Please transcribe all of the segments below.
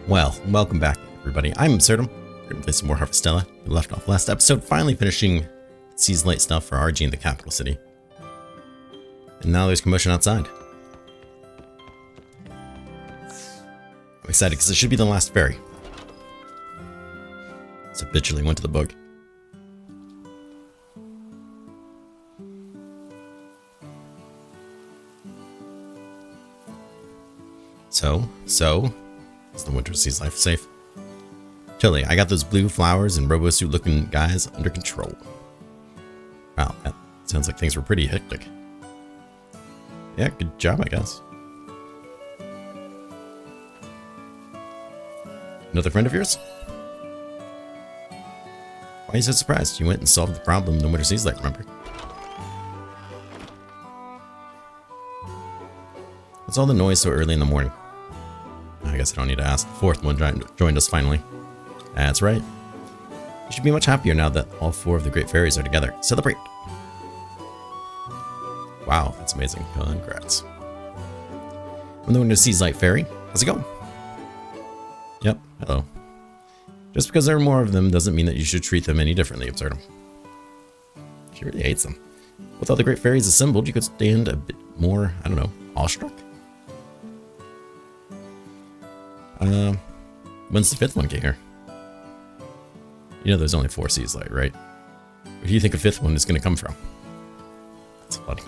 Well, welcome back, everybody. I'm Absurdum. We're gonna play some more Harvestella. We left off last episode, finally finishing Season Light stuff for RG in the capital city. And now there's commotion outside. I'm excited because it should be the last Faerie. So habitually went to the book. So, is the Winter Sea's life safe? Totally, I got those blue flowers and robo-suit looking guys under control. Wow, that sounds like things were pretty hectic. Yeah, good job, I guess. Another friend of yours? Why are you so surprised? You went and solved the problem the Winter Sea's light, remember? What's all the noise so early in the morning? I guess I don't need to ask. The fourth one joined us finally. That's right. You should be much happier now that all four of the great fairies are together. Celebrate! Wow, that's amazing. Congrats. I'm the Winter Sea's Light Fairy. How's it going? Yep, hello. Just because there are more of them doesn't mean that you should treat them any differently, Absurdum. She really hates them. With all the great fairies assembled, you could stand a bit more, I don't know, awestruck? When's the fifth one get here? You know there's only 4 Seas Light, right? Where do you think a fifth one is going to come from? That's funny.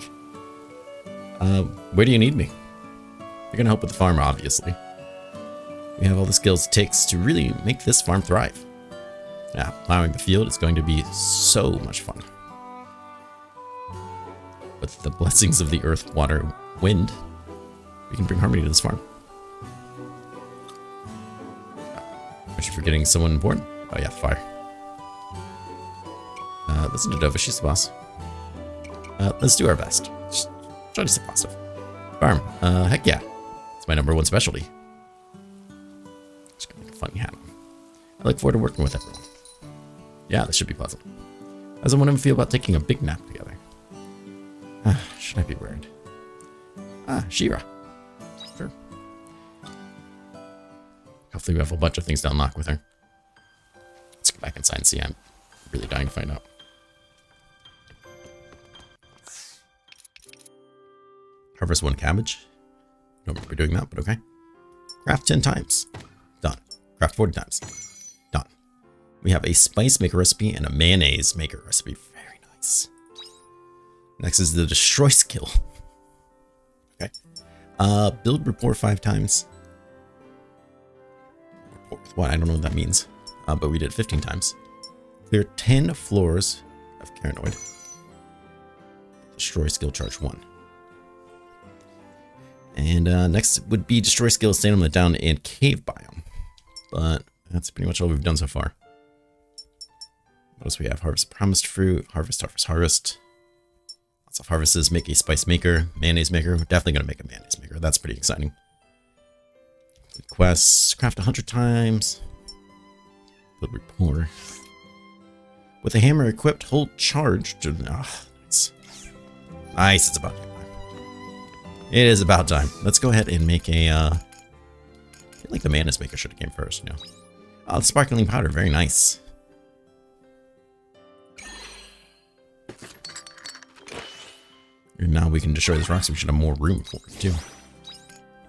Where do you need me? You're going to help with the farm, obviously. We have all the skills it takes to really make this farm thrive. Yeah, plowing the field is going to be so much fun. With the blessings of the earth, water, wind, we can bring harmony to this farm. Aren't you forgetting someone important? Oh yeah, fire. Listen to Dova, she's the boss. Let's do our best. Just try to stay positive. Farm, heck yeah. It's my #1 specialty. Just gonna make a funny hat. I look forward to working with everyone. Yeah, this should be pleasant. How does one of them feel about taking a big nap together? Should I be worried? Shira. Sure. Hopefully we have a bunch of things to unlock with her. Let's go back inside and see. I'm really dying to find out. Harvest 1 cabbage. Don't remember doing that, but okay. Craft 10 times. Done. Craft 40 times. Done. We have a spice maker recipe and a mayonnaise maker recipe. Very nice. Next is the destroy skill. Okay. Build rapport 5 times. What? I don't know what that means. But we did 15 times. Clear 10 floors of Caranoid. Destroy skill charge 1. And next would be destroy skill, stand on the down and cave biome. But that's pretty much all we've done so far. What else we have? Harvest promised fruit, harvest. Lots of harvests, make a spice maker, mayonnaise maker. We're definitely going to make a mayonnaise maker. That's pretty exciting. Quests, craft 100 times. Build rapport. With a hammer equipped, hold charge. Nice. Nice, it's about time. It is about time. Let's go ahead and make a, I feel like the mayonnaise maker should have came first, you know. Oh, the sparkling powder, very nice. And now we can destroy this rock, so we should have more room for it, too.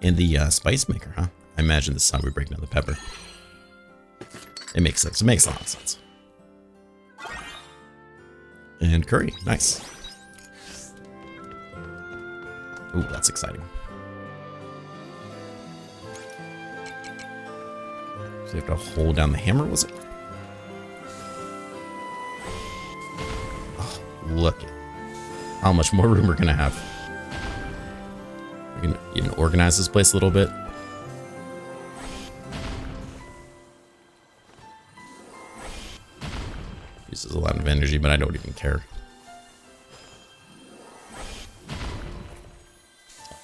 And the spice maker, huh? I imagine this is how we break down the pepper. It makes sense. It makes a lot of sense. And curry, nice. Ooh, that's exciting. So you have to hold down the hammer, was it? Oh, look at how much more room we're gonna have. We can even organize this place a little bit. Uses a lot of energy, but I don't even care.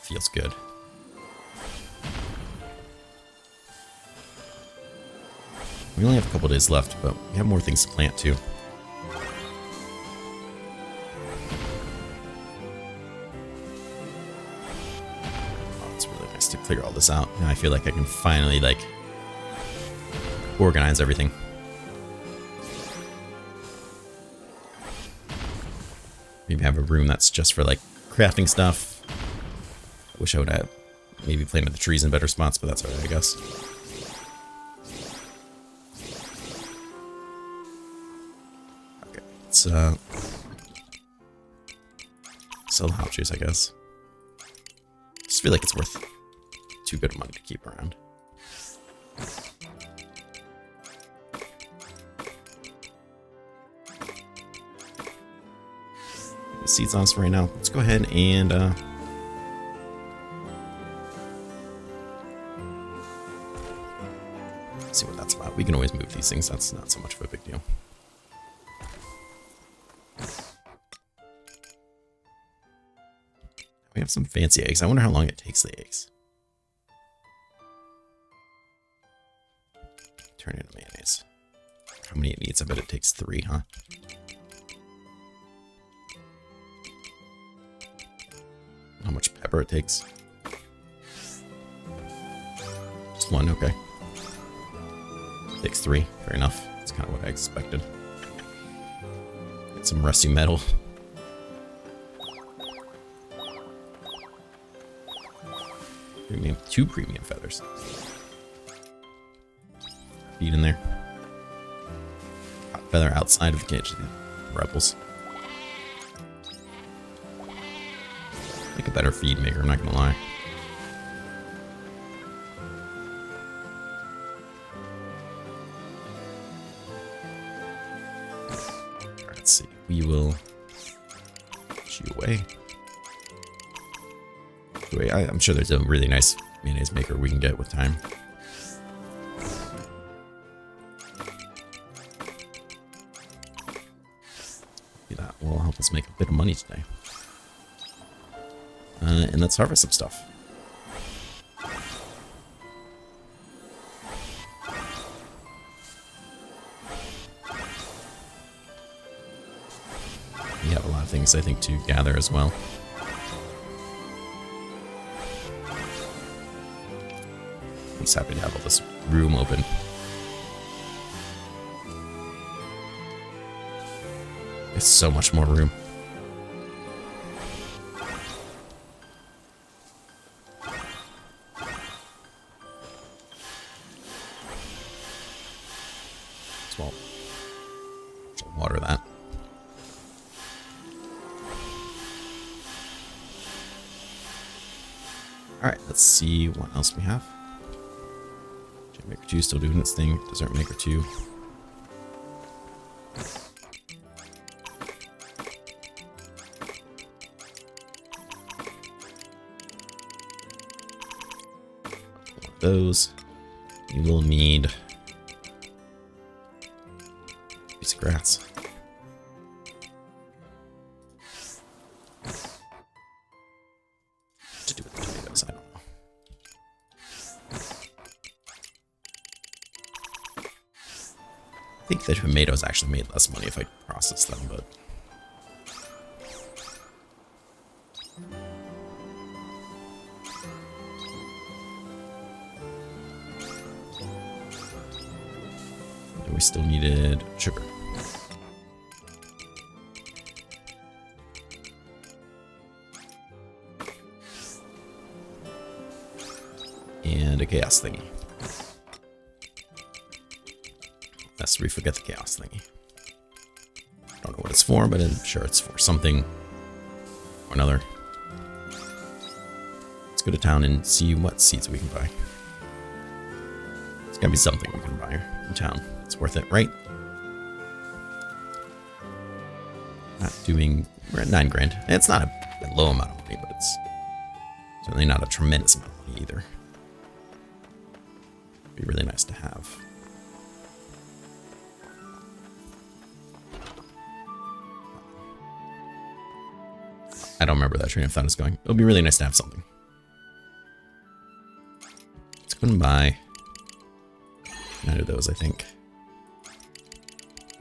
Feels good. We only have a couple days left, but we have more things to plant too. Oh, it's really nice to clear all this out. Now I feel like I can finally, like, organize everything. Maybe have a room that's just for like crafting stuff. I wish I would have maybe planted the trees in better spots, but that's alright, I guess. Okay, let's sell the hop juice, I guess. Just feel like it's worth too good money to keep around. Seeds on us for right now. Let's go ahead and see what that's about. We can always move these things. That's not so much of a big deal. We have some fancy eggs. I wonder how long it takes the eggs. Turn into mayonnaise. How many it needs? I bet it takes 3, huh? How much pepper it takes? Just 1, okay. Takes 3, fair enough. That's kind of what I expected. Get some rusty metal. Premium, 2 premium feathers. Feed in there. Hot feather outside of the cage. Rebels. Make a better feed maker, I'm not gonna lie. Alright, let's see. We will put you away. I'm sure there's a really nice mayonnaise maker we can get with time. Maybe that will help us make a bit of money today. And let's harvest some stuff. We have a lot of things, I think, to gather as well. I'm just happy to have all this room open. There's so much more room. Well, water that. Alright, let's see what else we have. Maker 2 still doing its thing. Dessert Maker 2. Those. You will need a piece of grass. To do with the tomatoes, I don't know. I think the tomatoes actually made less money if I processed them, but we still needed sugar. And a chaos thingy. Lest we forget the chaos thingy. I don't know what it's for, but I'm sure it's for something or another. Let's go to town and see what seeds we can buy. It's gotta be something we can buy in town. It's worth it, right? Not doing... We're at 9 grand. It's not a low amount of money, but it's certainly not a tremendous amount of money either. It'd be really nice to have. I don't remember that train of thought is going. It'll be really nice to have something. Let's go and buy 9 of those, I think.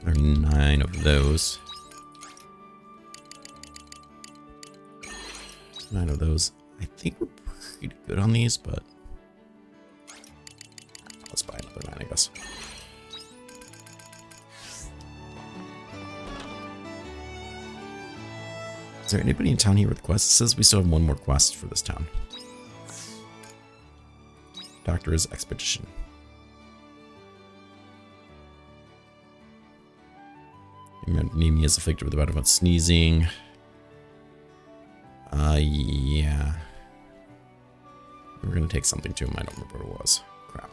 There are 9 of those. 9 of those. I think we're pretty good on these, but let's buy another 9, I guess. Is there anybody in town here with quests? It says we still have one more quest for this town. Doctor's Expedition. Anemia is afflicted with a bout of sneezing. Yeah. We're gonna take something to him. I don't remember what it was. Crap.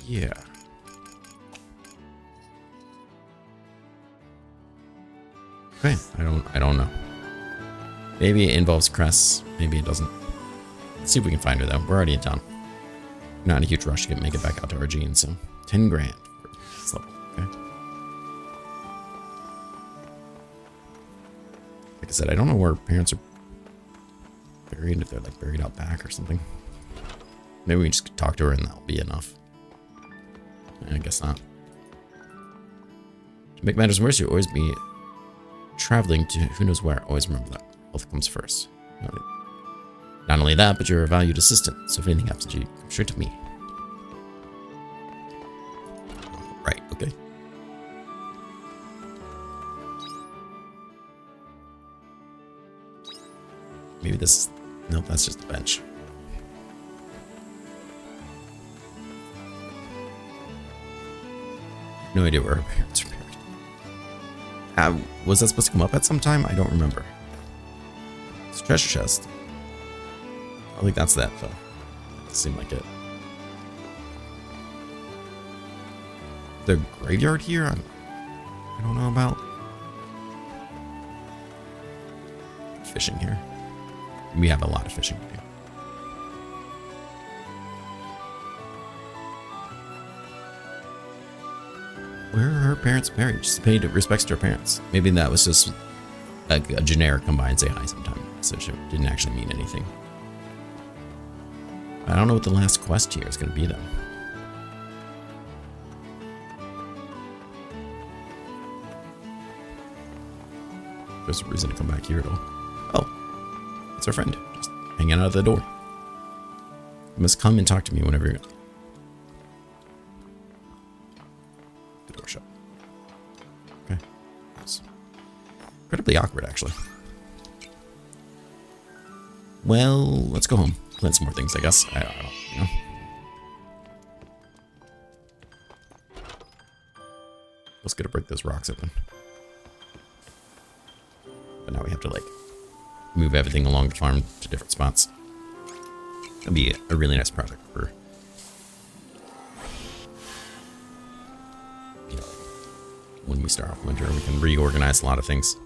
Yeah. Okay, I don't know. Maybe it involves Cress, maybe it doesn't. Let's see if we can find her though. We're already in town. We're not in a huge rush to make it back out to Argene, so 10 grand for this level, okay? Like I said, I don't know where parents are buried, if they're like buried out back or something. Maybe we can just talk to her and that'll be enough. I guess not. To make matters worse, you'll always be traveling to who knows where. Always remember that. Health comes first. Not only that, but you're a valued assistant, so if anything happens to you, come straight to me. Right, okay. Maybe this is... Nope, that's just a bench. No idea where her parents are buried. Was that supposed to come up at some time? I don't remember. It's a treasure chest. I think that's that, though. Doesn't seem like it. The graveyard here? I don't know about. Fishing here. We have a lot of fishing to do. Where are her parents buried? Just paid respects to her parents. Maybe that was just a generic come by and say hi sometime. So it didn't actually mean anything. I don't know what the last quest here is going to be, though. There's a reason to come back here at all. Oh, it's our friend. Just hanging out of the door. You must come and talk to me whenever you're... The door shut. Okay. That's incredibly awkward, actually. Well, let's go home. Plan some more things, I guess. I don't know, you know. Let's get to break those rocks open. But now we have to, like, move everything along the farm to different spots. That'd be a really nice project for, you know, when we start off winter, we can reorganize a lot of things.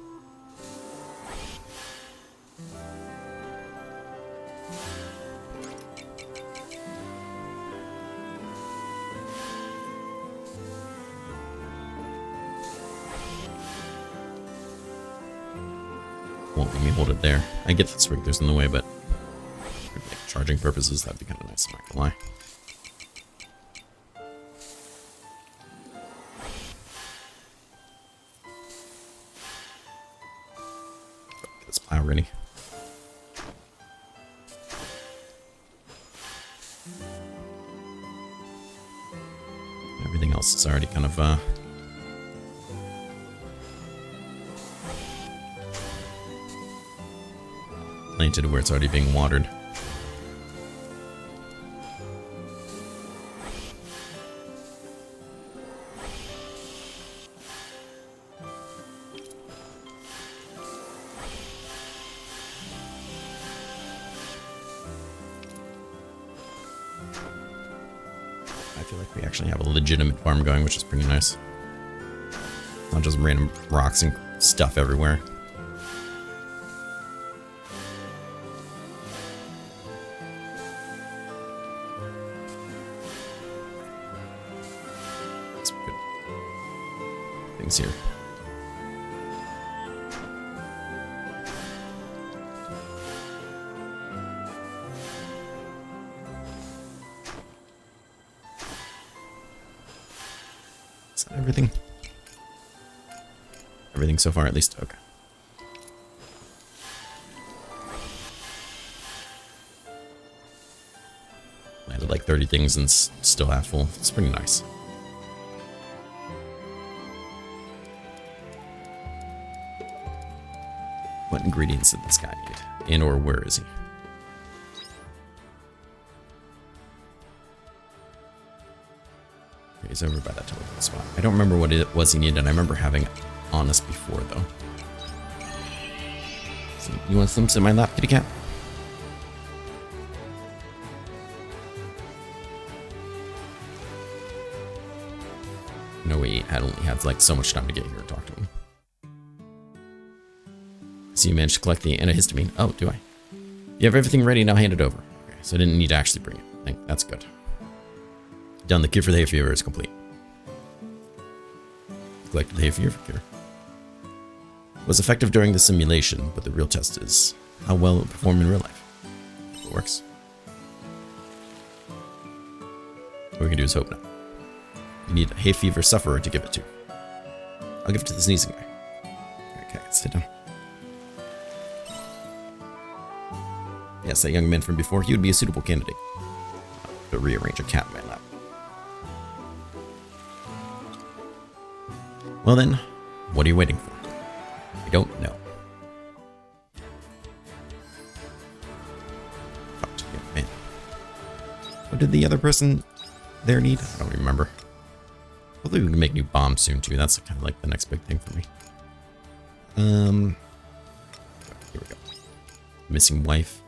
Won't let me hold it there. I get that sprinklers in the way, but for like charging purposes, that'd be kind of nice, I'm not gonna lie. Get this plow ready. Everything else is already kind of planted where it's already being watered. I feel like we actually have a legitimate farm going, which is pretty nice. Not just random rocks and stuff everywhere. Here. Is that everything? Everything so far, at least? Okay. Landed like 30 things and still half full. It's pretty nice. What ingredients did this guy need? And or where is he? He's over by that telephone spot. I don't remember what it was he needed. I remember having it on us before, though. So, you want some in my lap, kitty cat? No, we only had like so much time to get here and talk to him. So you managed to collect the antihistamine. Oh, do I? You have everything ready, now hand it over. Okay, so I didn't need to actually bring it. I think that's good. Done, the cure for the hay fever is complete. Collected the hay fever cure. Was effective during the simulation, but the real test is how well it will perform in real life. If it works. What we can do is hope not. You need a hay fever sufferer to give it to. I'll give it to the sneezing guy. Okay, sit down. Yes, that young man from before, he would be a suitable candidate. To rearrange a cat in my lap. Well then, what are you waiting for? I don't know. Fucked, young man. What did the other person there need? I don't remember. Hopefully we can make new bombs soon too. That's kind of like the next big thing for me. Here we go. Missing wife.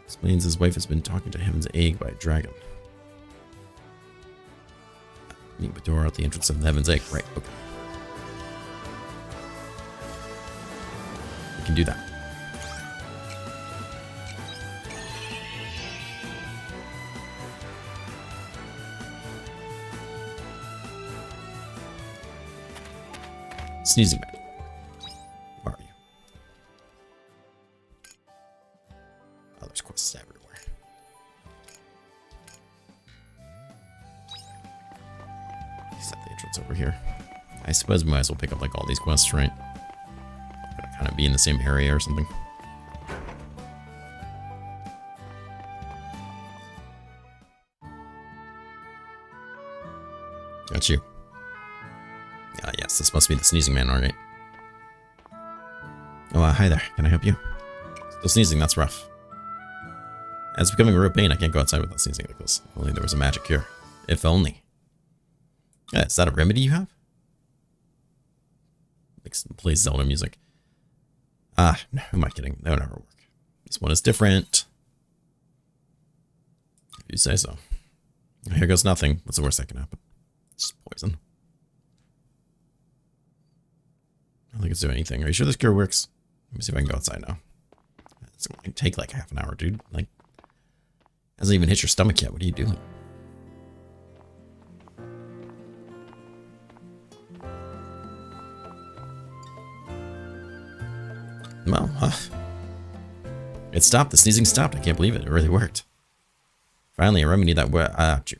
Explains his wife has been talking to Heaven's Egg by a dragon. Meet the door at the entrance of the Heaven's Egg. Right, okay. We can do that. Sneezing man. Where are you? Oh, there's quests everywhere. He's at the entrance over here. I suppose we might as well pick up like all these quests, right? Gonna kind of be in the same area or something. Got you. Yes, this must be the sneezing man, alright. Oh, hi there. Can I help you? Still sneezing, that's rough. It's becoming a real pain. I can't go outside without sneezing like this. If only there was a magic cure. If only. Yeah, is that a remedy you have? Plays Zelda music. Ah, no, who am I kidding? That would never work. This one is different. If you say so. Here goes nothing. What's the worst that can happen? It's just poison. I don't think it's doing anything. Are you sure this cure works? Let me see if I can go outside now. It's going to take like half an hour, dude. Like, hasn't even hit your stomach yet. What are you doing? Well, it stopped. The sneezing stopped. I can't believe it. It really worked. Finally, a remedy that worked.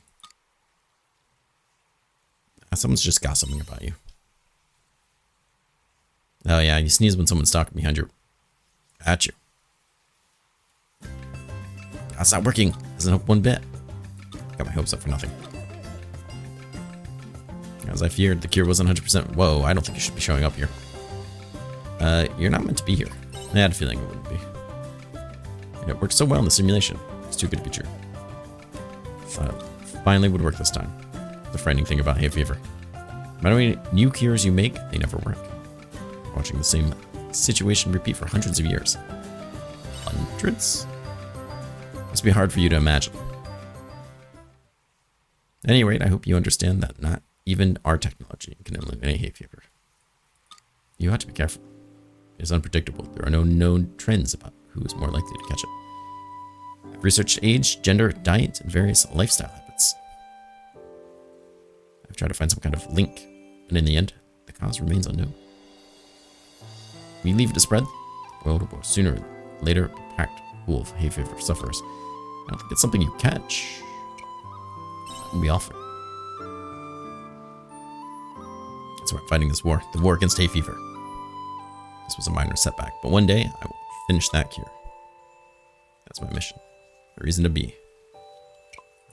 Someone's just got something about you. Oh yeah, you sneeze when someone's talking behind you. At you. That's not working. Doesn't help one bit. Got my hopes up for nothing. As I feared, the cure wasn't 100%. Whoa, I don't think you should be showing up here. You're not meant to be here. I had a feeling it wouldn't be. And it worked so well in the simulation. It's too good to be true. Finally would work this time. The frightening thing about hay fever. No matter how many new cures you make, they never work. Watching the same situation repeat for hundreds of years. Hundreds? Must be hard for you to imagine. At any rate, I hope you understand that not even our technology can eliminate hay fever. You have to be careful. It is unpredictable. There are no known trends about who is more likely to catch it. I've researched age, gender, diet, and various lifestyle habits. I've tried to find some kind of link, and in the end, the cause remains unknown. We leave it to spread, the world will sooner or later be packed full of hay fever sufferers. I don't think it's something you catch. That would be awful. That's why I'm fighting this war. The war against hay fever. This was a minor setback, but one day I will finish that cure. That's my mission. A reason to be.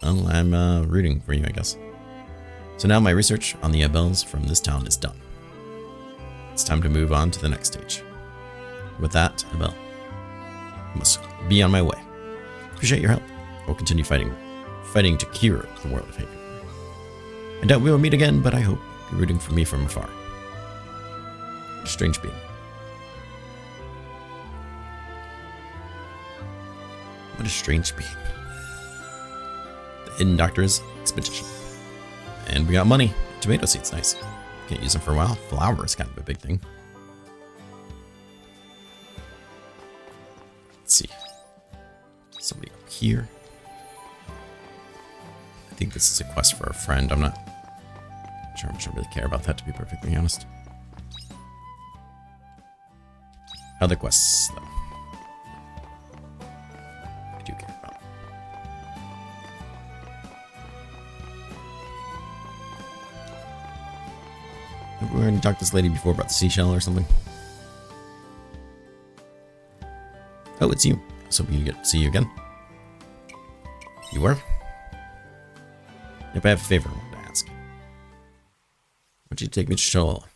Well, I'm rooting for you, I guess. So now my research on the Abels from this town is done. It's time to move on to the next stage. With that, Abel, I must be on my way. Appreciate your help. We'll continue fighting to cure the world of hate. I doubt we will meet again, but I hope you're rooting for me from afar. A strange being. What a strange being. The Hidden Doctor's Expedition. And we got money. Tomato seeds, nice. Can't use them for a while. Flour is kind of a big thing. Let's see. Somebody up here. I think this is a quest for a friend. I'm not sure I really care about that, to be perfectly honest. Other quests, though. I do care about. We were going to talk to this lady before about the seashell or something. Oh, it's you. So we get to see you again. You were? Yep, I have a favor I wanted to ask. I want you to take me to Shoal.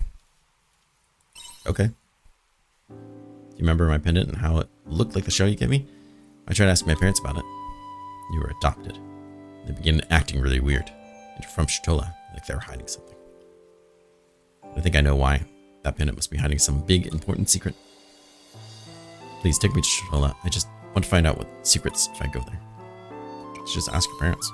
Okay. Do you remember my pendant and how it looked like the shell you gave me? I tried asking my parents about it. You were adopted. They began acting really weird. And you're from Shatola, like they were hiding something. I think I know why. That pendant must be hiding some big, important secret. Please take me to Shatola. I just want to find out what secrets if I go there. Let's just ask your parents.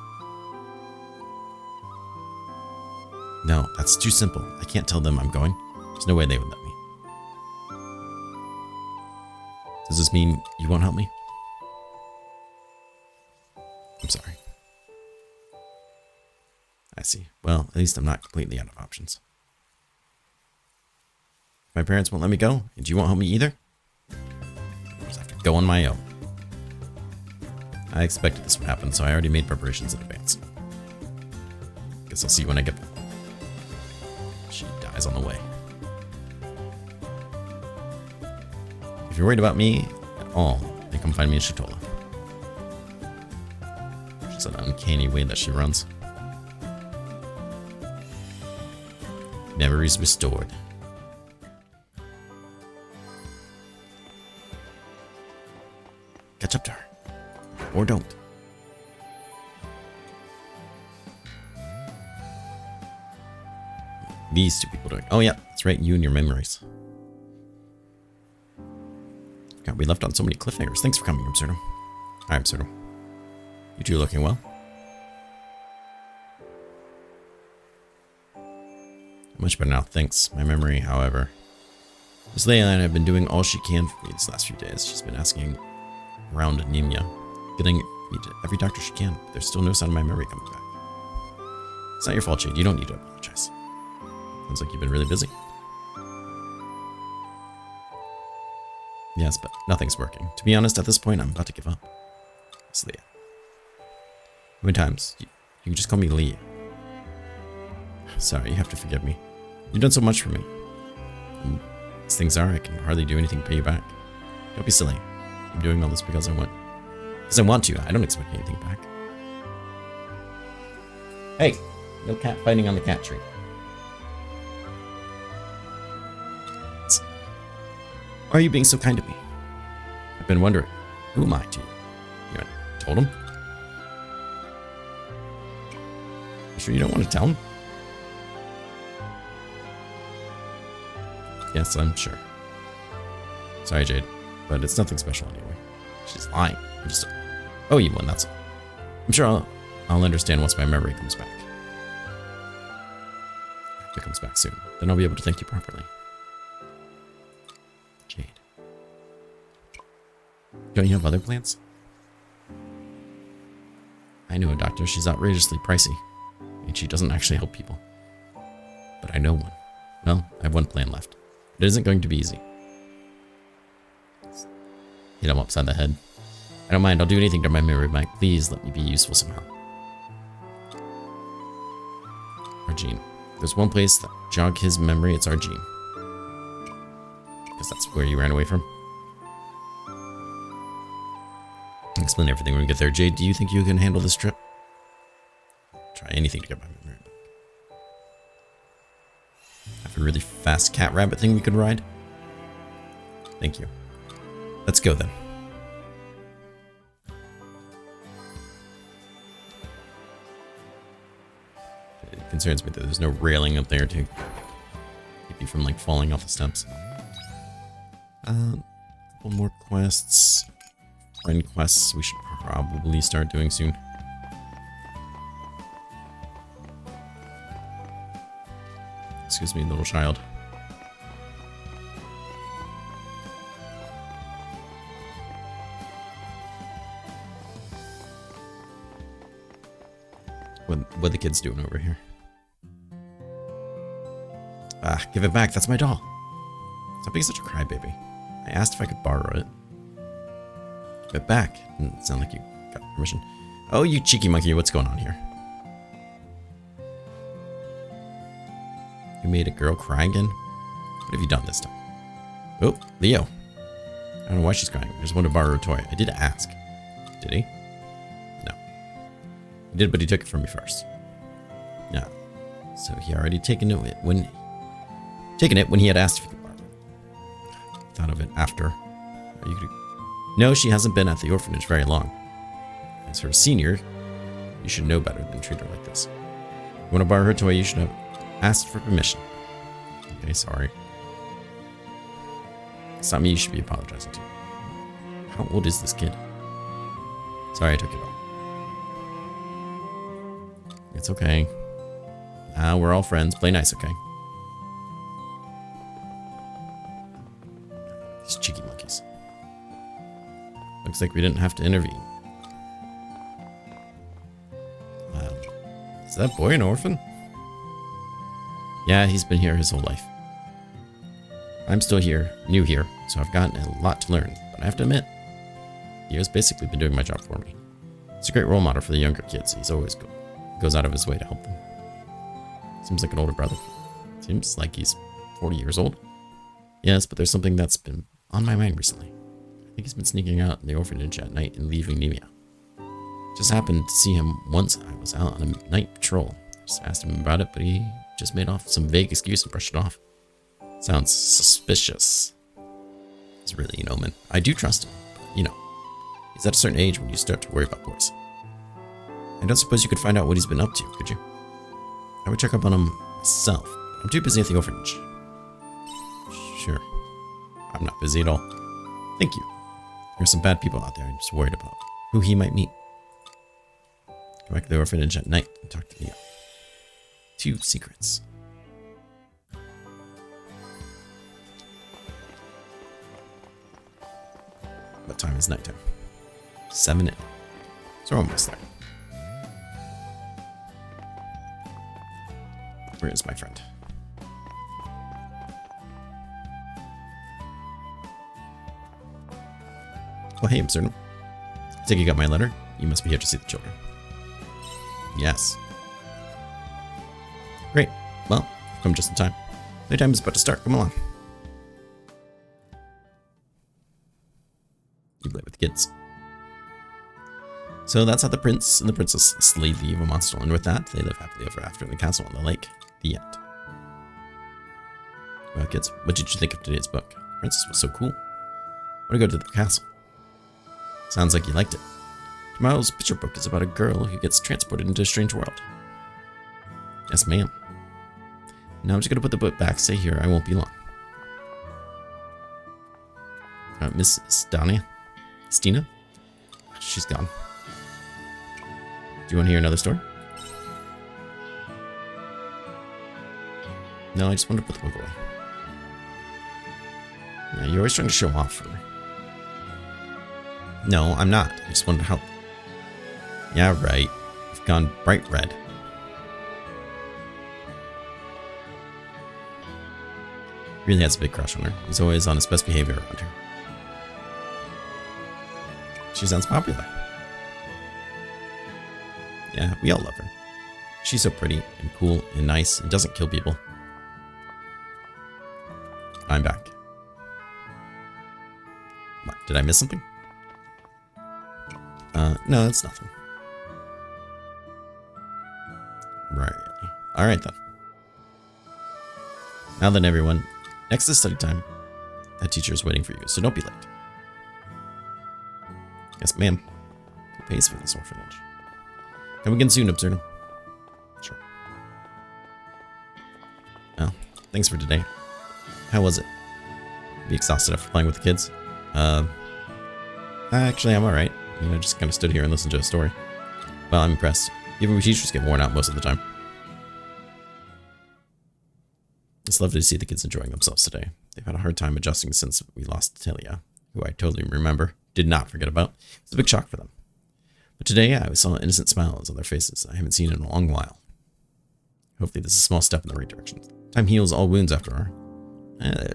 No, that's too simple. I can't tell them I'm going. There's no way they would let me. Does this mean you won't help me? I'm sorry. I see. Well, at least I'm not completely out of options. If my parents won't let me go, and you won't help me either, I'll just have to go on my own. I expected this would happen, so I already made preparations in advance. Guess I'll see you when I get back. She dies on the way. If you're worried about me at all, then come find me in Shatola. She's an uncanny way that she runs. Memories restored. Catch up to her. Or don't. These two people doing. Oh yeah, that's right, you and your memories. God, we left on so many cliffhangers. Thanks for coming, Absurdum. Hi, Absurdum. You two looking well? Much better now, thanks. My memory, however. Miss Leila have been doing all she can for me these last few days. She's been asking around anemia, getting me to every doctor she can. There's still no sign of my memory coming back. It's not your fault, Jade. You don't need to apologize. Sounds like you've been really busy. Yes, but nothing's working. To be honest, at this point, I'm about to give up. It's Leah. How many times? You can just call me Lee. Sorry, you have to forgive me. You've done so much for me. And as things are, I can hardly do anything to pay you back. Don't be silly. I'm doing all this because I want to. I don't expect anything back. Hey, no cat fighting on the cat tree. Why are you being so kind to me? I've been wondering, who am I to you? You haven't told him? You sure you don't want to tell him? Yes, I'm sure. Sorry, Jade, but it's nothing special anyway. She's lying. I just owe you one, that's all. I'm sure I'll understand once my memory comes back. If it comes back soon, then I'll be able to thank you properly. Jade. Don't you have other plans? I know a doctor. She's outrageously pricey, and she doesn't actually help people. But I know one. Well, I have one plan left. It isn't going to be easy. Hit him upside the head. I don't mind. I'll do anything to my memory back. Please let me be useful somehow. Argene. There's one place that jog his memory. It's Argene. Because that's where you ran away from. I'll explain everything when we get there. Jade, do you think you can handle this trip? try anything to get my memory back. Have a really fast cat rabbit thing we could ride? Thank you. Let's go then. It concerns me that there's no railing up there to keep you from like falling off the steps. Couple more quests. Friend quests we should probably start doing soon. Excuse me, little child. What are the kids doing over here? Ah, give it back. That's my doll. Stop being such a crybaby. I asked if I could borrow it. Give it back. Doesn't sound like you got permission. Oh, you cheeky monkey. What's going on here? You made a girl cry again? What have you done this time? Oh, Leo. I don't know why she's crying. I just wanted to borrow a toy. I did ask. Did he? No. He did, but he took it from me first. Yeah. So he already taken it when he had asked if he could borrow it. Thought of it after. No, she hasn't been at the orphanage very long. As her senior, you should know better than treat her like this. You want to borrow her toy, you should have asked for permission. Okay, sorry. It's not me you should be apologizing to. How old is this kid? Sorry I took it all. It's okay. We're all friends. Play nice, okay? These cheeky monkeys. Looks like we didn't have to intervene. Is that boy an orphan? Yeah, he's been here his whole life. I'm still here, new here, so I've gotten a lot to learn. But I have to admit, Leo's basically been doing my job for me. He's a great role model for the younger kids. He's always goes out of his way to help them. Seems like an older brother. Seems like he's 40 years old. Yes, but there's something that's been on my mind recently. I think he's been sneaking out in the orphanage at night and leaving Nemia. Just happened to see him once I was out on a night patrol. Just asked him about it, but he just made off some vague excuse and brushed it off. Sounds suspicious. He's really an omen. I do trust him, but he's at a certain age when you start to worry about boys. I don't suppose you could find out what he's been up to, could you? I would check up on him myself. I'm too busy at the orphanage. Sure. I'm not busy at all. Thank you. There are some bad people out there. I'm just worried about who he might meet. Go back to the orphanage at night and talk to Leo. 2 secrets. What time is nighttime? 7 in. So we're almost there. Where is my friend? Well, hey, Absurdum. I think you got my letter. You must be here to see the children. Yes. Great. Well, I've come just in time. Playtime is about to start. Come along. You play with the kids. So that's how the prince and the princess slay the evil monster, and with that, they live happily ever after in the castle on the lake. The end. Well, kids, what did you think of today's book? The princess was so cool. I want to go to the castle. Sounds like you liked it. Tomorrow's picture book is about a girl who gets transported into a strange world. Yes, ma'am. Now I'm just going to put the book back. Stay here. I won't be long. Miss Stina? She's gone. Do you want to hear another story? No, I just wanted to put the book away. Yeah, you're always trying to show off for me. No, I'm not. I just wanted to help. Yeah, right. You've gone bright red. Really has a big crush on her. He's always on his best behavior around her. She sounds popular. Yeah, we all love her. She's so pretty and cool and nice and doesn't kill people. I'm back. What, did I miss something? No, that's nothing. Alright then. Now then, everyone. Next is study time. That teacher is waiting for you, so don't be late. Yes, ma'am. Who pays for this orphanage? Come again soon, Absurdum. Sure. Well, thanks for today. How was it? Be exhausted after playing with the kids? Actually, I'm alright. You know, just kind of stood here and listened to a story. Well, I'm impressed. Even we teachers get worn out most of the time. It's lovely to see the kids enjoying themselves today. They've had a hard time adjusting since we lost Talia, who I totally remember, did not forget about. It's a big shock for them. But today, I saw innocent smiles on their faces I haven't seen in a long while. Hopefully, this is a small step in the right direction. Time heals all wounds after all.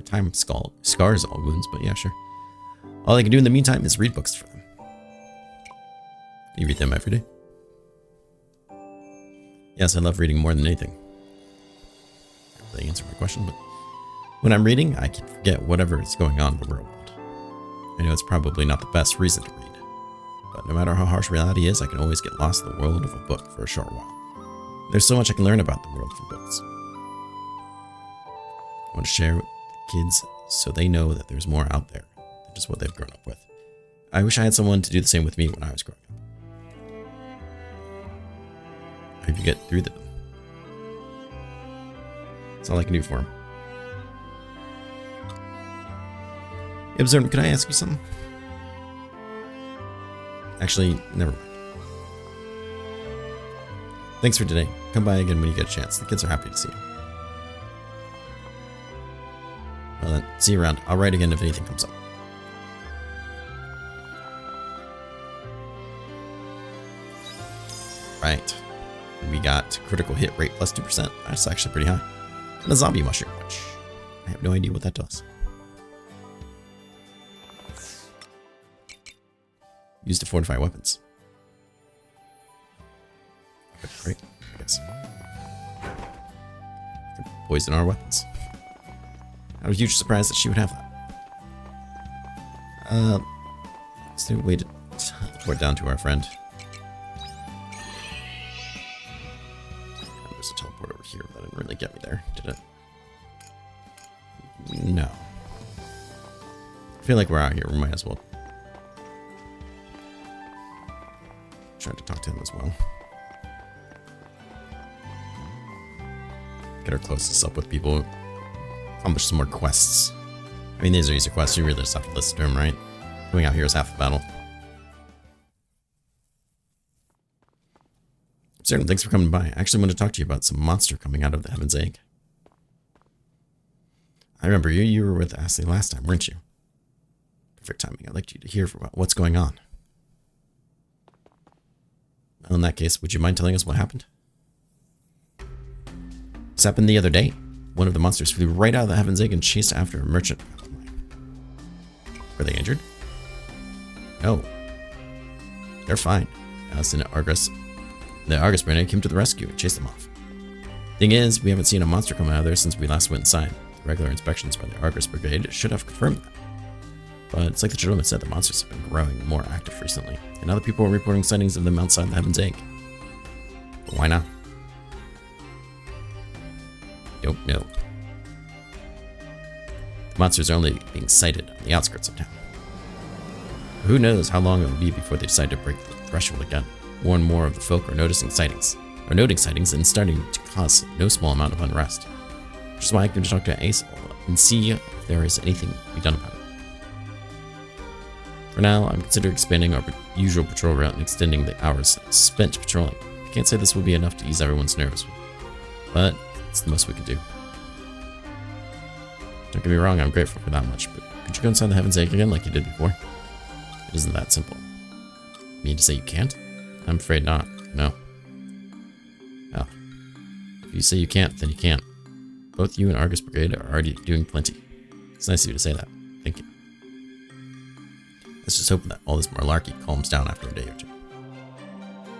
Time scars all wounds, but yeah, sure. All I can do in the meantime is read books for them. You read them every day? Yes, I love reading more than anything. Not really answer my question, but when I'm reading, I can forget whatever is going on in the real world. I know it's probably not the best reason to read, but no matter how harsh reality is, I can always get lost in the world of a book for a short while. There's so much I can learn about the world from books. I want to share with the kids so they know that there's more out there than just what they've grown up with. I wish I had someone to do the same with me when I was growing up. I hope you get through them. That's all I can do for him. Absurdum, can I ask you something? Actually, never mind. Thanks for today. Come by again when you get a chance. The kids are happy to see you. Well then, see you around. I'll write again if anything comes up. Right. We got critical hit rate plus 2%. That's actually pretty high. And a zombie mushroom, which I have no idea what that does. Used to fortify weapons. Great, I guess. Could poison our weapons. I was a huge surprise that she would have that. Is there a way to teleport down to our friend? There's a teleport over here, but that didn't really get me there, did it? No. I feel like we're out here, we might as well try to talk to him as well. Get our closest up with people. Accomplish some more quests. I mean, these are easy quests. You really just have to listen to him, right? Going out here is half the battle. Absurdum, thanks for coming by. I actually want to talk to you about some monster coming out of the Heaven's Egg. I remember you. You were with Ashley last time, weren't you? Perfect timing. I'd like you to hear about what's going on. Well, in that case, would you mind telling us what happened? This happened the other day. One of the monsters flew right out of the Heaven's Egg and chased after a merchant. Were they injured? No. They're fine. Alice and Argus. The Argus brand came to the rescue and chased them off. Thing is, we haven't seen a monster come out of there since we last went inside. The regular inspections by the Argus Brigade should have confirmed that. But it's like the gentleman said, the monsters have been growing more active recently, and other people are reporting sightings of them outside the Heaven's Egg. But why not? Don't know. The monsters are only being sighted on the outskirts of town. Who knows how long it will be before they decide to break the threshold again. More and more of the folk are noting sightings and starting to cause no small amount of unrest. Which is why I came to talk to Ace and see if there is anything to be done about it. For now, I'm considering expanding our usual patrol route and extending the hours spent patrolling. I can't say this will be enough to ease everyone's nerves, but it's the most we can do. Don't get me wrong, I'm grateful for that much, but could you go inside the Heaven's Egg again like you did before? It isn't that simple. You mean to say you can't? I'm afraid not, no. Well, if you say you can't, then you can't. Both you and Argus Brigade are already doing plenty. It's nice of you to say that. Thank you. Let's just hope that all this malarkey calms down after a day or two.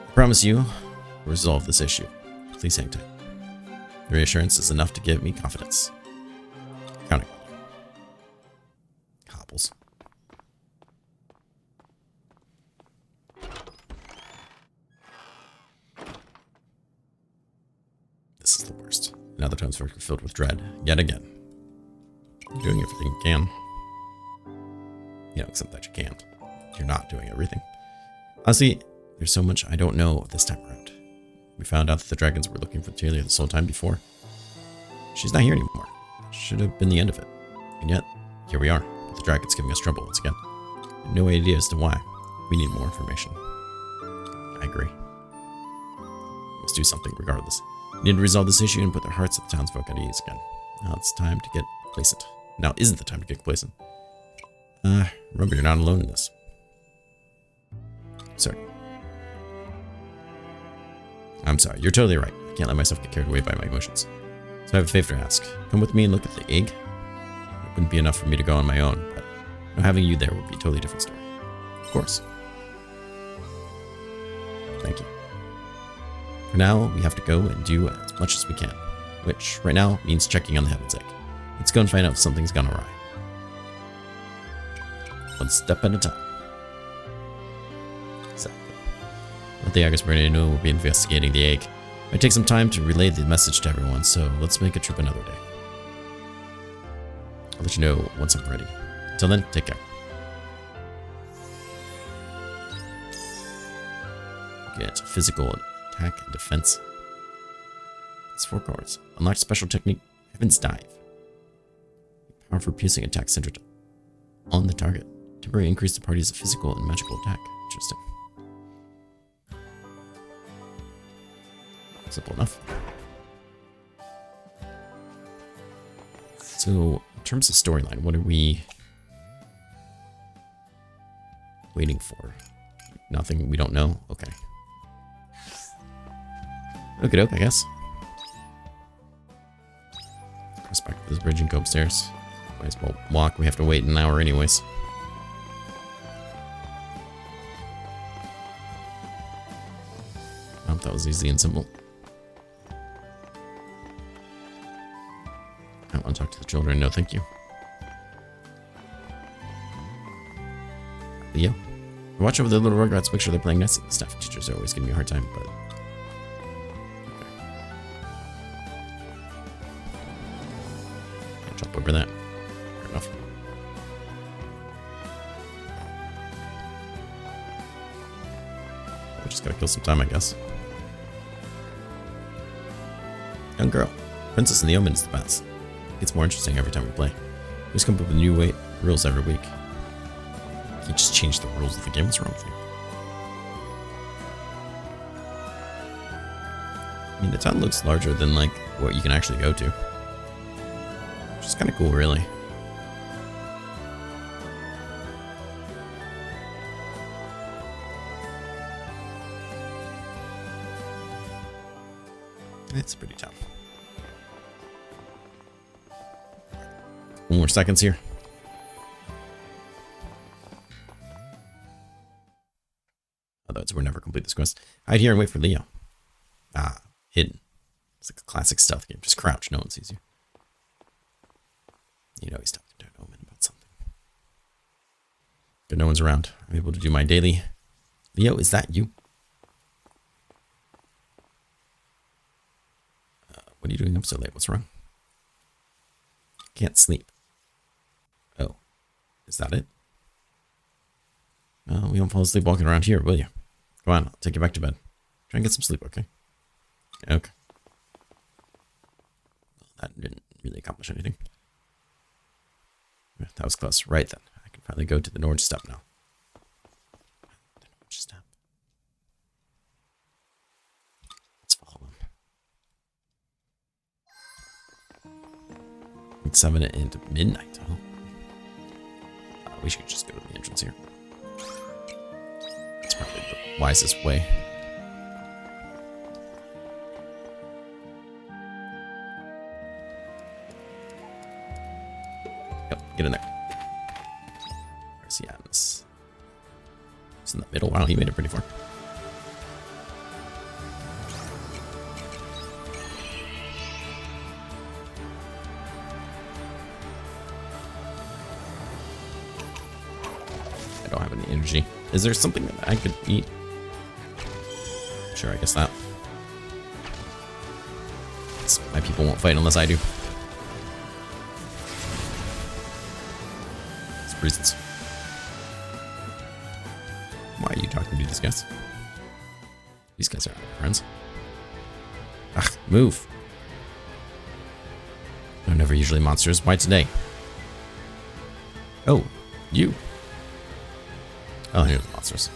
I promise you, we'll resolve this issue. Please hang tight. The reassurance is enough to give me confidence. Counting on you. Hobbles. This is the worst. Now the townsfolk are filled with dread, yet again. You're doing everything you can. You know, except that you can't. You're not doing everything. Honestly, there's so much I don't know this time around. We found out that the dragons were looking for Talia this whole time before. She's not here anymore. Should have been the end of it. And yet, here we are, with the dragons giving us trouble once again. And no idea as to why. We need more information. I agree. We must do something regardless. We need to resolve this issue and put the hearts of the townsfolk at ease again. Now it's time to get complacent. Now isn't the time to get complacent. Remember, you're not alone in this. Sorry. I'm sorry, you're totally right. I can't let myself get carried away by my emotions. So I have a favor to ask. Come with me and look at the egg. It wouldn't be enough for me to go on my own, but having you there would be a totally different story. Of course. Thank you. For now, we have to go and do as much as we can, which right now means checking on the Heaven's Egg. Let's go and find out if something's gone awry. One step at a time. Exactly. One thing I guess we're ready to know, we'll be investigating the egg. It might take some time to relay the message to everyone, so let's make a trip another day. I'll let you know once I'm ready. Until then, take care. Get physical attack and defense. It's 4 cards. Unlock special technique, Heaven's Dive. Powerful piercing attack centered on the target. Temporarily increase the party's physical and magical attack. Interesting. Simple enough. So, in terms of storyline, what are we waiting for? Nothing we don't know? Okay. Okie doke, I guess. Cross back to this bridge and go upstairs. Might as well walk. We have to wait an hour anyways. Oh, that was easy and simple. I want to talk to the children. No, thank you. Leo. Watch over the little rugrats. Make sure they're playing nicely. Staff teachers are always giving me a hard time, but... Can't jump over that. Fair enough. We just gotta kill some time, I guess. Young girl. Princess and the Omen is the best. It gets more interesting every time we play. We just come up with new rules every week. You just change the rules of the game. What's wrong with you? I mean, the town looks larger than, like, what you can actually go to. Which is kind of cool, really. It's a pretty town. One more seconds here. Otherwise, we'll never complete this quest. Hide here and wait for Leo. Ah, hidden. It's like a classic stealth game. Just crouch. No one sees you. You know he's talking to an omen about something. But no one's around. I'm able to do my daily. Leo, is that you? What are you doing up so late? What's wrong? Can't sleep. Oh, is that it? We don't fall asleep walking around here, will you? Come on, I'll take you back to bed. Try and get some sleep, okay? Okay. Well, that didn't really accomplish anything. That was close. Right then. I can finally go to the Norge Step now. The Norge Step. Let's follow him. 7 into midnight. Oh. We should just go to the entrance here. That's probably the wisest way. Yep, get in there. Where's he at? It's in the middle. Wow, he made it pretty far. I don't have any energy. Is there something that I could eat? Sure, I guess that. My people won't fight unless I do. It's reasons. Why are you talking to these guys? These guys are not friends. Ugh, move. They're never usually monsters. Why today? Oh, you. Oh, here's the monsters.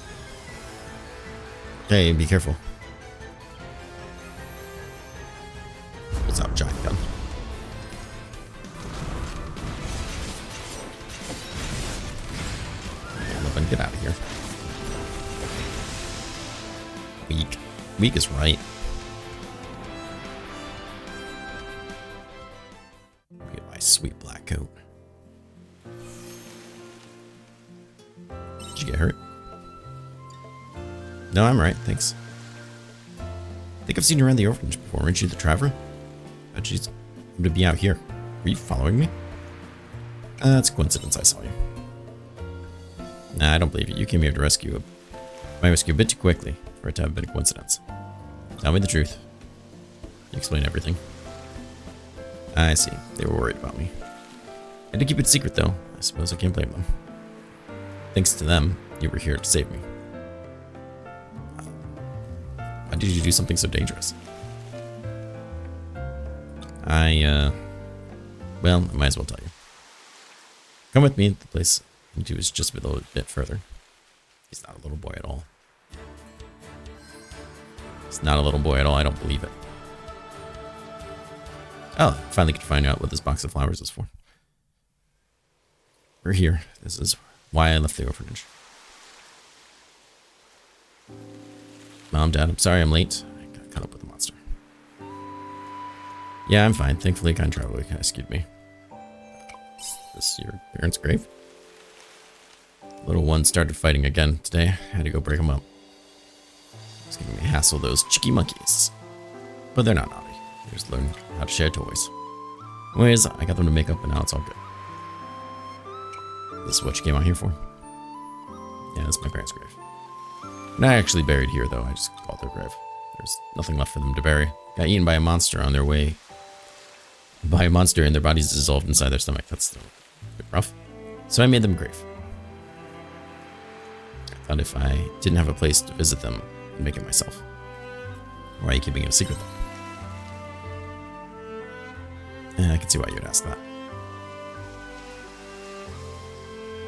Hey, be careful. What's up, giant gun? Yeah, get out of here. Weak. Weak is right. Get my sweet black coat. Did you get hurt? No, I'm right, thanks. I think I've seen you around the orphanage before. Weren't you the traveler? Oh, jeez. I'm to be out here. Were you following me? It's a coincidence I saw you. Nah, I don't believe you. You came here to rescue my rescue a bit too quickly for it to have been a coincidence. Tell me the truth. You explain everything. I see. They were worried about me. I had to keep it secret, though. I suppose I can't blame them. Thanks to them, you were here to save me. Why did you do something so dangerous? Well, I might as well tell you. Come with me. The place into is just a little bit further. He's not a little boy at all. He's not a little boy at all. I don't believe it. Oh, finally could find out what this box of flowers is for. We're here. This is why I left the orphanage. Mom, Dad, I'm sorry I'm late. I got caught up with the monster. Yeah, I'm fine. Thankfully, a kind traveler rescued me. Is this your parents' grave? The little one started fighting again today. I had to go break them up. It's giving me a hassle, those cheeky monkeys. But they're not naughty. They just learn how to share toys. Anyways, I got them to make up and now it's all good. This is what you came out here for? Yeah, that's my parents' grave. Not actually buried here, though. I just called their grave. There's nothing left for them to bury. Got eaten by a monster on their way. By a monster and their bodies dissolved inside their stomach. That's a bit rough. So I made them a grave. I thought if I didn't have a place to visit them, I'd make it myself. Why are you keeping it a secret, though? I can see why you'd ask that.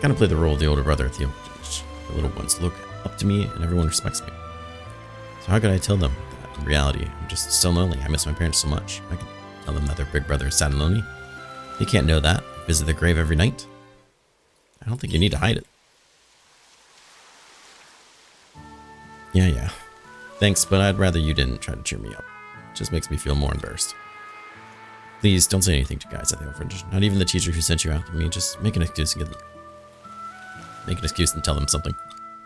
Kind of play the role of the older brother at the orphanage. The little ones look up to me and everyone respects me. So how could I tell them that in reality I'm just so lonely? I miss my parents so much. I could tell them that their big brother is sad and lonely. They can't know that. Visit their grave every night. I don't think you need to hide it. Yeah. Thanks, but I'd rather you didn't try to cheer me up. It just makes me feel more embarrassed. Please don't say anything to guys at the orphanage. Not even the teacher who sent you out to me. Just make an excuse and tell them something.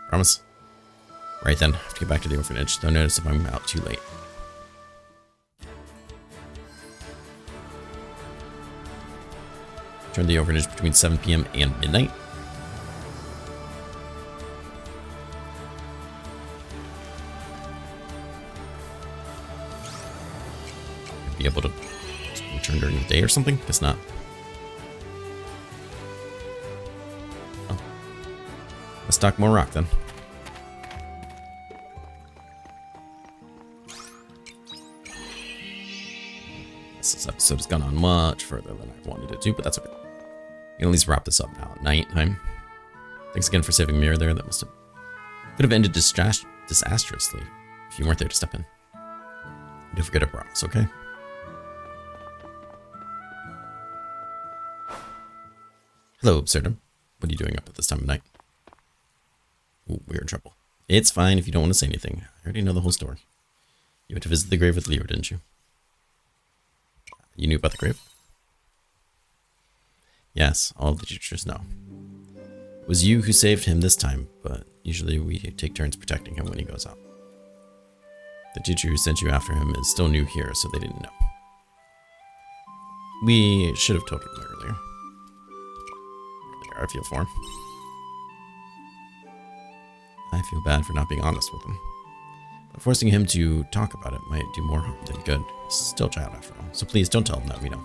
Promise? Right then, I have to get back to the orphanage. Don't notice if I'm out too late. Turn the orphanage between 7 p.m. and midnight. Be able to return during the day or something? Guess not. Oh. Let's talk more rock then. This episode has gone on much further than I wanted it to, but that's okay. We can at least wrap this up now at night time. Thanks again for saving Mirror there. That could have ended disastrously if you weren't there to step in. Don't forget to promise, okay? Hello, Absurdum. What are you doing up at this time of night? Ooh, we're in trouble. It's fine if you don't want to say anything. I already know the whole story. You went to visit the grave with Leo, didn't you? You knew about the grave? Yes, all the teachers know. It was you who saved him this time, but usually we take turns protecting him when he goes out. The teacher who sent you after him is still new here, so they didn't know. We should have told him earlier. I feel for him. I feel bad for not being honest with him. Forcing him to talk about it might do more harm than good. He's still a child after all, so please don't tell him that we know.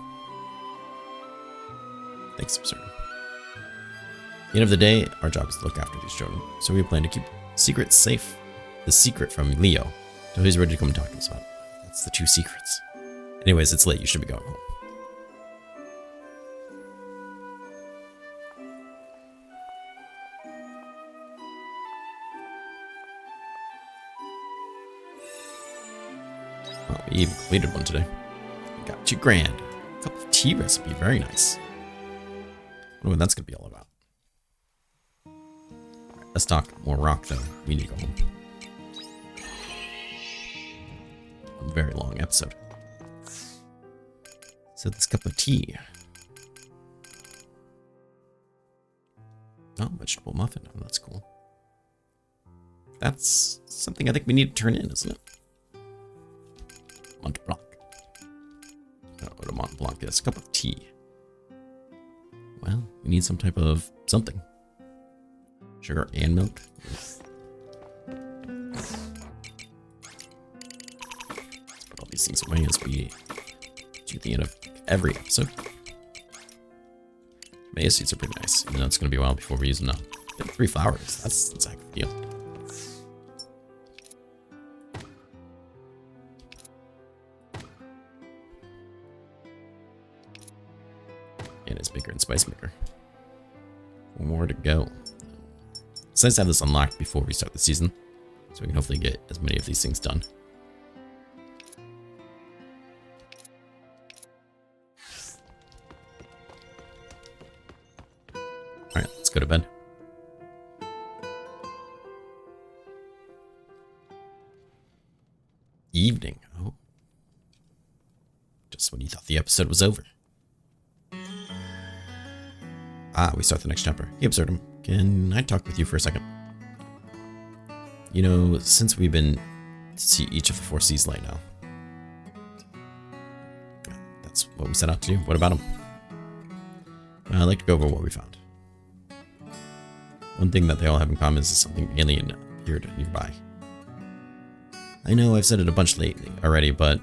Thanks, Absurdum. At the end of the day, our job is to look after these children, so we plan to keep secrets safe. The secret from Leo, until he's ready to come and talk to us about it. That's the 2 secrets. Anyways, it's late. You should be going home. Oh, we even completed one today. We got 2 grand. A cup of tea recipe. Very nice. I wonder what that's going to be all about. Alright, let's talk more rock, though. We need to go home. A very long episode. So this cup of tea. Oh, vegetable muffin. Oh, that's cool. That's something I think we need to turn in, isn't it? Mont Blanc. I don't know what a Mont Blanc is. A cup of tea. Well, we need some type of something. Sugar and milk. Let's put all these things away as we do the end of every episode. Maya seeds are pretty nice. Even though it's going to be a while before we use them now. 3 flowers. That's a heck of a deal. And it's Baker and Spice Maker. 1 more to go. It's nice to have this unlocked before we start the season, so we can hopefully get as many of these things done. Alright, let's go to bed. Evening. Oh. Just when you thought the episode was over. Ah, we start the next chapter. Hey, Absurdum, can I talk with you for a second? You know, since we've been to see each of the 4 seas light now. That's what we set out to do. What about them? I'd like to go over what we found. One thing that they all have in common is something alien appeared nearby. I know I've said it a bunch lately already, but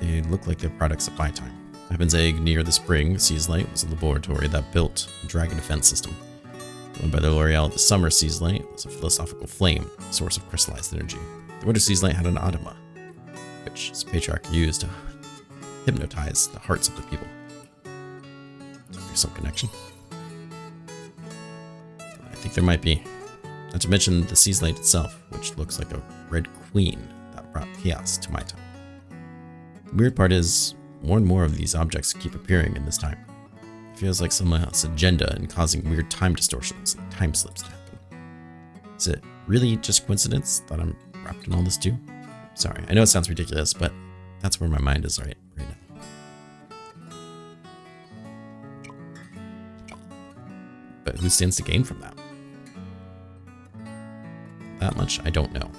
they look like they're products of my time. Heaven's Egg near the spring, Sea's Light, was a laboratory that built a dragon defense system. The one by the L'Oreal at the summer Sea's Light was a philosophical flame, a source of crystallized energy. The winter Sea's Light had an automa, which his patriarch used to hypnotize the hearts of the people. There's some connection. I think there might be. Not to mention the Sea's Light itself, which looks like a red queen that brought chaos to my time. The weird part is, more and more of these objects keep appearing in this time. It feels like someone else's agenda in causing weird time distortions and time slips to happen. Is it really just coincidence that I'm wrapped in all this too? Sorry, I know it sounds ridiculous, but that's where my mind is right now. But who stands to gain from that? That much I don't know.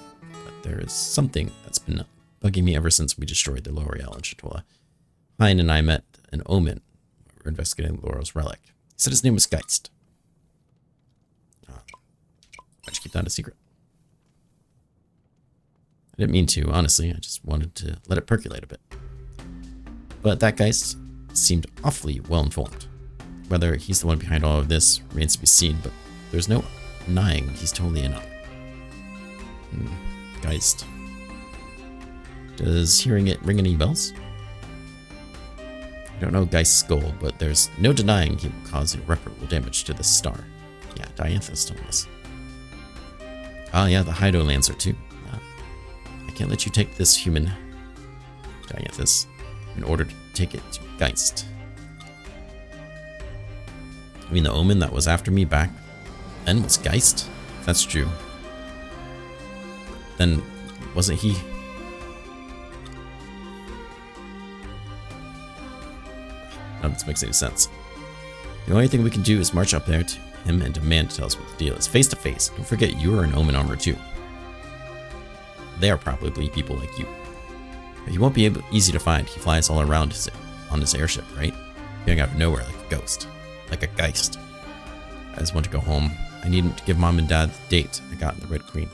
But there is something that's been bugging me ever since we destroyed the L'Oreal in Chatola. Pine and I met an omen. We were investigating Laurel's relic. He said his name was Geist. Why'd you keep that a secret? I didn't mean to, honestly. I just wanted to let it percolate a bit. But that Geist seemed awfully well-informed. Whether he's the one behind all of this remains to be seen, but there's no denying he's totally in on it. Geist. Does hearing it ring any bells? I don't know Geist's goal, but there's no denying he will cause irreparable damage to this star. Yeah, Diantha's told us. Ah, yeah, the Hydo Lancer too. I can't let you take this, human. Dianthus, in order to take it to Geist. I mean, the omen that was after me back then was Geist? If that's true. Then, wasn't he? None of this makes any sense. The only thing we can do is march up there to him and demand to tell us what the deal is. Face to face. Don't forget you are an omen armor too. They are probably people like you. But he won't be easy to find. He flies all around on his airship, right? Appearing out of nowhere like a ghost. Like a Geist. I just want to go home. I need to give Mom and Dad the date I got in the Red Queen.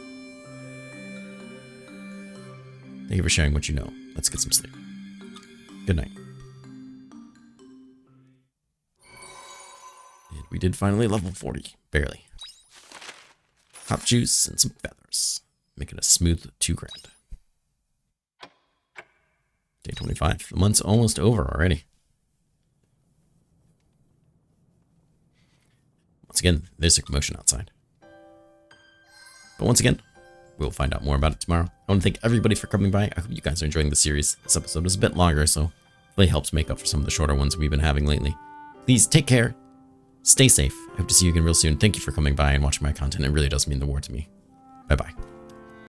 Thank you for sharing what you know. Let's get some sleep. Good night. And we did finally level 40. Barely. Hop juice and some feathers. Making a smooth 2 grand. Day 25. The month's almost over already. Once again, there's a commotion outside. But once again, we'll find out more about it tomorrow. I want to thank everybody for coming by. I hope you guys are enjoying the series. This episode was a bit longer, so it really helps make up for some of the shorter ones we've been having lately. Please take care. Stay safe. I hope to see you again real soon. Thank you for coming by and watching my content. It really does mean the world to me. Bye-bye.